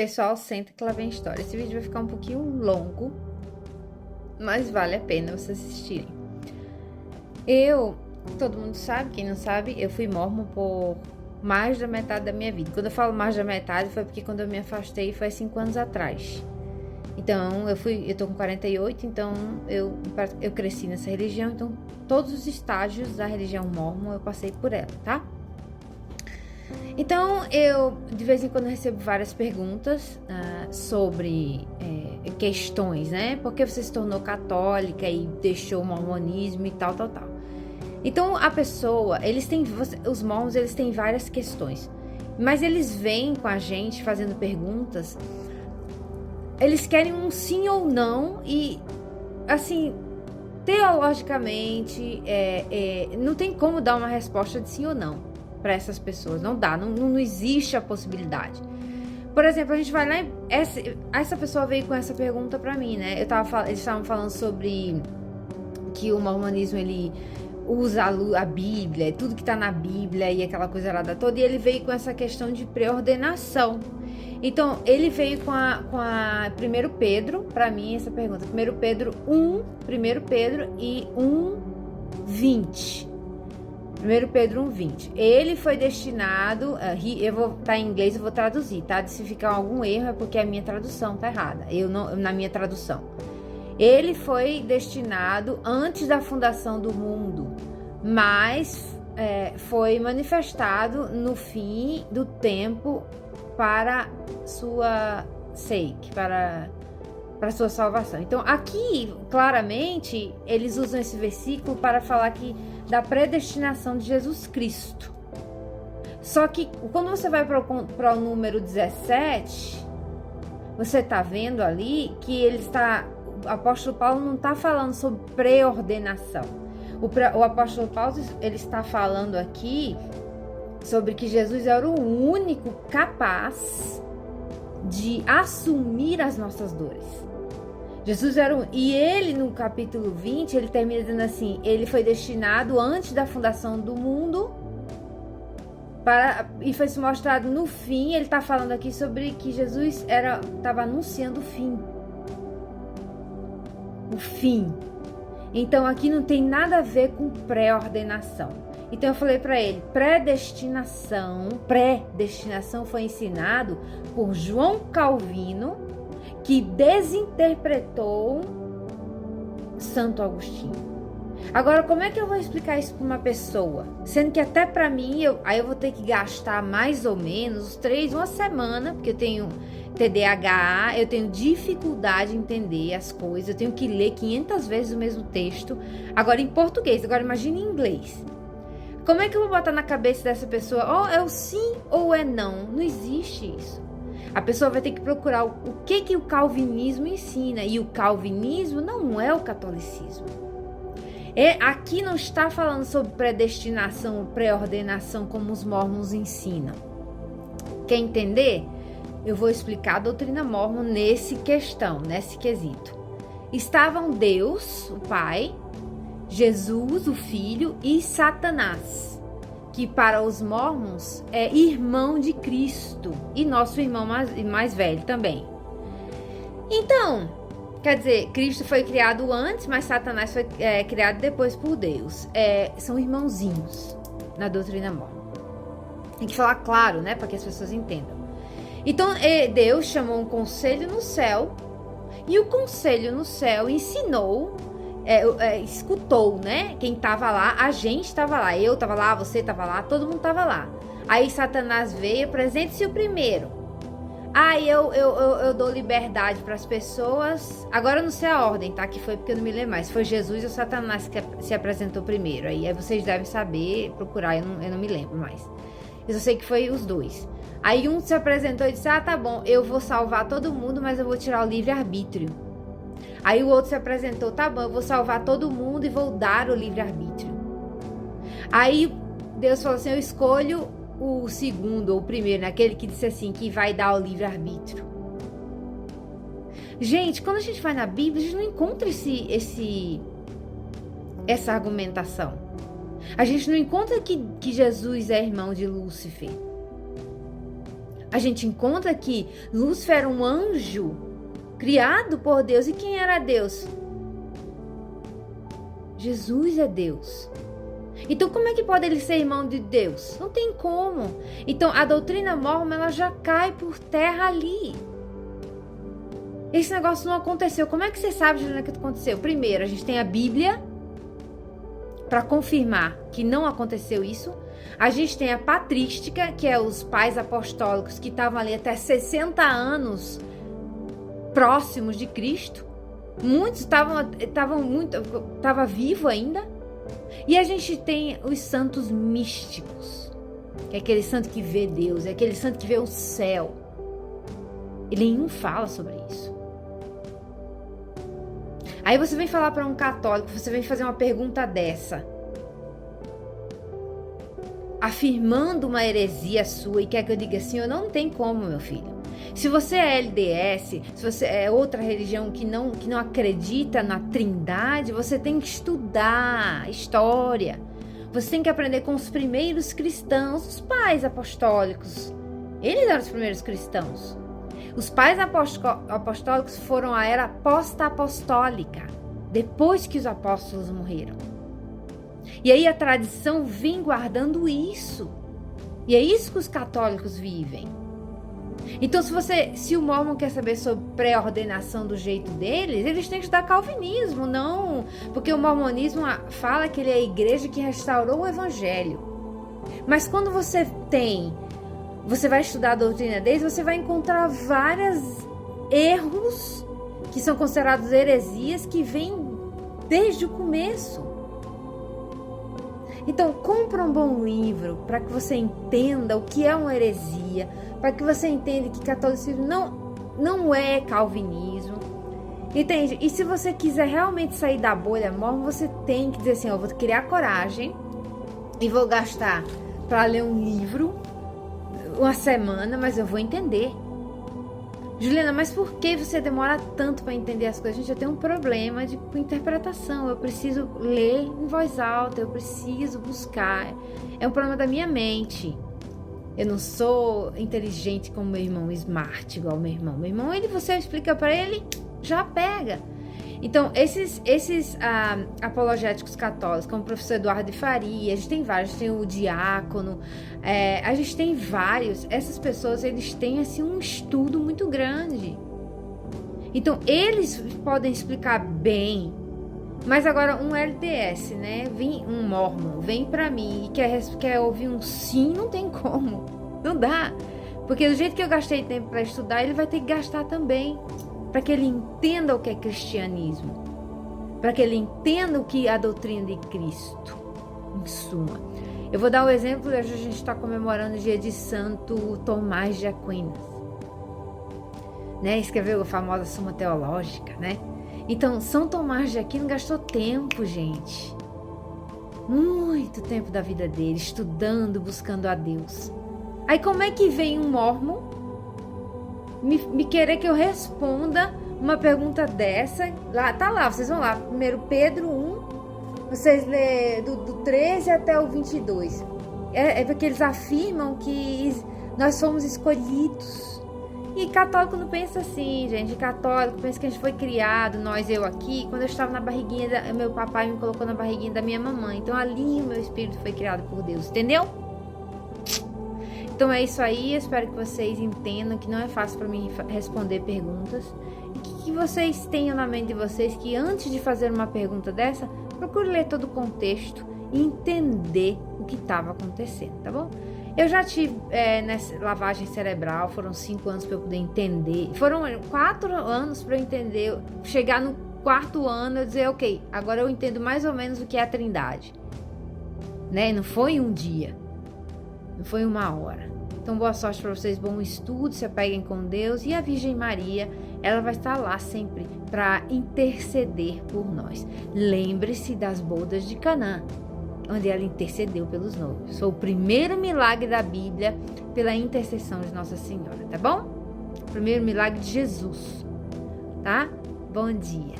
Pessoal, senta que lá vem a história. Esse vídeo vai ficar um pouquinho longo, mas vale a pena vocês assistirem. Todo mundo sabe, quem não sabe, eu fui mórmon por mais da metade da minha vida. Quando eu falo mais da metade, foi porque quando eu me afastei foi 5 anos atrás. Então, eu tô com 48, então eu cresci nessa religião, então todos os estágios da religião mórmon eu passei por ela, tá? Então, eu de vez em quando recebo várias perguntas sobre questões, né? Por que você se tornou católica e deixou o mormonismo e tal. Então, a pessoa, os mormons, eles têm várias questões, mas eles vêm com a gente fazendo perguntas, eles querem um sim ou não e, assim, teologicamente, não tem como dar uma resposta de sim ou não para essas pessoas, não dá, não existe a possibilidade. Por exemplo, a gente vai lá e essa pessoa veio com essa pergunta para mim, né? Eles estavam falando sobre que o mormonismo, ele usa a Bíblia, tudo que tá na Bíblia e aquela coisa lá toda, e ele veio com essa questão de pré-ordenação. Então, ele veio com a 1 Pedro, para mim, essa pergunta. 1 Pedro e 1:20. 1 Pedro 1:20. Ele foi destinado, eu vou estar em inglês, eu vou traduzir, tá? Se ficar algum erro é porque a minha tradução tá errada. Na minha tradução. Ele foi destinado antes da fundação do mundo, mas foi manifestado no fim do tempo para sua sake, para sua salvação. Então, aqui, claramente, eles usam esse versículo para falar da predestinação de Jesus Cristo. Só que, quando você vai para o número 17, você está vendo ali que o apóstolo Paulo não está falando sobre preordenação. O apóstolo Paulo, ele está falando aqui sobre que Jesus era o único capaz de assumir as nossas dores. Jesus e ele no capítulo 20, ele termina dizendo assim, ele foi destinado antes da fundação do mundo e foi se mostrado no fim. Ele está falando aqui sobre que Jesus estava anunciando o fim. O fim. Então aqui não tem nada a ver com pré-ordenação. Então eu falei para ele, predestinação foi ensinado por João Calvino, que desinterpretou Santo Agostinho. Agora, como é que eu vou explicar isso para uma pessoa? Sendo que até para mim, eu vou ter que gastar mais ou menos uma semana, porque eu tenho TDAH, eu tenho dificuldade em entender as coisas, eu tenho que ler 500 vezes o mesmo texto, agora em português, agora imagine em inglês. Como é que eu vou botar na cabeça dessa pessoa, é o sim ou é não? Não existe isso. A pessoa vai ter que procurar o que o calvinismo ensina, e o calvinismo não é o catolicismo. Aqui não está falando sobre predestinação ou pré-ordenação como os mormons ensinam. Quer entender? Eu vou explicar a doutrina mórmon nesse quesito. Estavam Deus, o Pai, Jesus, o Filho, e Satanás, que para os mormons é irmão de Cristo e nosso irmão mais velho também. Então, quer dizer, Cristo foi criado antes, mas Satanás foi criado depois por Deus. São irmãozinhos na doutrina mórmon. Tem que falar claro, né, para que as pessoas entendam. Então, Deus chamou um conselho no céu, e o conselho no céu ensinou, escutou, né? Quem estava lá, a gente estava lá, eu estava lá, você estava lá, todo mundo estava lá. Aí Satanás veio, apresente-se o primeiro. Aí eu dou liberdade para as pessoas. Agora eu não sei a ordem, tá? Que foi porque eu não me lembro mais. Foi Jesus ou Satanás que se apresentou primeiro. Aí vocês devem saber, procurar, eu não me lembro mais. Eu só sei que foi os dois. Aí um se apresentou e disse, tá bom, eu vou salvar todo mundo, mas eu vou tirar o livre-arbítrio. Aí o outro se apresentou, tá bom, eu vou salvar todo mundo e vou dar o livre-arbítrio. Aí Deus falou assim, eu escolho o segundo ou o primeiro, né? Aquele que disse assim, que vai dar o livre-arbítrio. Gente, quando a gente vai na Bíblia, a gente não encontra essa argumentação. A gente não encontra que Jesus é irmão de Lúcifer. A gente encontra que Lúcifer era um anjo criado por Deus. E quem era Deus? Jesus é Deus. Então como é que pode ele ser irmão de Deus? Não tem como. Então a doutrina mórmon, ela já cai por terra ali. Esse negócio não aconteceu. Como é que você sabe, Juliana, que aconteceu? Primeiro, a gente tem a Bíblia para confirmar que não aconteceu isso. A gente tem a patrística, que é os pais apostólicos que estavam ali até 60 anos próximos de Cristo. Muitos estavam vivos ainda. E a gente tem os santos místicos, que é aquele santo que vê Deus, é aquele santo que vê o céu. E nenhum fala sobre isso. Aí você vem falar para um católico, você vem fazer uma pergunta dessa, afirmando uma heresia sua, e quer que eu diga assim, não tem como, meu filho. Se você é LDS, se você é outra religião que não acredita na Trindade, você tem que estudar história. Você tem que aprender com os primeiros cristãos, os pais apostólicos. Eles eram os primeiros cristãos. Os pais apostólicos foram a era pós-apostólica, depois que os apóstolos morreram. E aí a tradição vem guardando isso. E é isso que os católicos vivem. Então, se o mórmon quer saber sobre pré-ordenação do jeito deles, eles têm que estudar calvinismo, não... Porque o mormonismo fala que ele é a igreja que restaurou o evangelho. Mas quando você vai estudar a doutrina deles, você vai encontrar vários erros que são considerados heresias que vêm desde o começo. Então, compra um bom livro para que você entenda o que é uma heresia, para que você entenda que catolicismo não é calvinismo, entende? E se você quiser realmente sair da bolha mórmon, você tem que dizer assim, eu vou criar coragem e vou gastar para ler um livro uma semana, mas eu vou entender. Juliana, mas por que você demora tanto para entender as coisas? Gente, eu tenho um problema com interpretação. Eu preciso ler em voz alta, eu preciso buscar. É um problema da minha mente. Eu não sou inteligente como meu irmão, smart igual meu irmão. Meu irmão, você explica para ele, já pega. Então, esses apologéticos católicos, como o professor Eduardo de Faria, a gente tem vários, a gente tem o Diácono, a gente tem vários. Essas pessoas, eles têm assim, um estudo muito grande. Então, eles podem explicar bem. Mas agora, um LDS, né? Um mórmon, vem pra mim e quer ouvir um sim, não tem como. Não dá. Porque do jeito que eu gastei tempo para estudar, ele vai ter que gastar também. Para que ele entenda o que é cristianismo, para que ele entenda o que é a doutrina de Cristo, em suma. Eu vou dar um exemplo, hoje a gente está comemorando o dia de Santo Tomás de Aquinas, né? Escreveu a famosa Suma Teológica, né? Então, São Tomás de Aquino gastou tempo, gente, muito tempo da vida dele, estudando, buscando a Deus. Aí como é que vem um mórmon me querer que eu responda uma pergunta dessa? Lá, vocês vão lá. 1 Pedro 1, vocês lê do 13 até o 22. É porque eles afirmam que nós fomos escolhidos. E católico não pensa assim, gente. Católico pensa que a gente foi criado, eu aqui. Quando eu estava na barriguinha, meu papai me colocou na barriguinha da minha mamãe. Então ali o meu espírito foi criado por Deus, entendeu? Então é isso aí, eu espero que vocês entendam que não é fácil para mim responder perguntas e que vocês tenham na mente de vocês que antes de fazer uma pergunta dessa, procure ler todo o contexto e entender o que estava acontecendo, tá bom? Eu já tive nessa lavagem cerebral, foram 5 anos para eu poder entender, foram 4 anos para eu entender, chegar no 4º ano e dizer, ok, agora eu entendo mais ou menos o que é a Trindade, né? Não foi um dia, não foi uma hora. Então, boa sorte para vocês, bom estudo, se apeguem com Deus. E a Virgem Maria, ela vai estar lá sempre para interceder por nós. Lembre-se das bodas de Canaã, onde ela intercedeu pelos noivos. Foi o primeiro milagre da Bíblia pela intercessão de Nossa Senhora, tá bom? O primeiro milagre de Jesus, tá? Bom dia.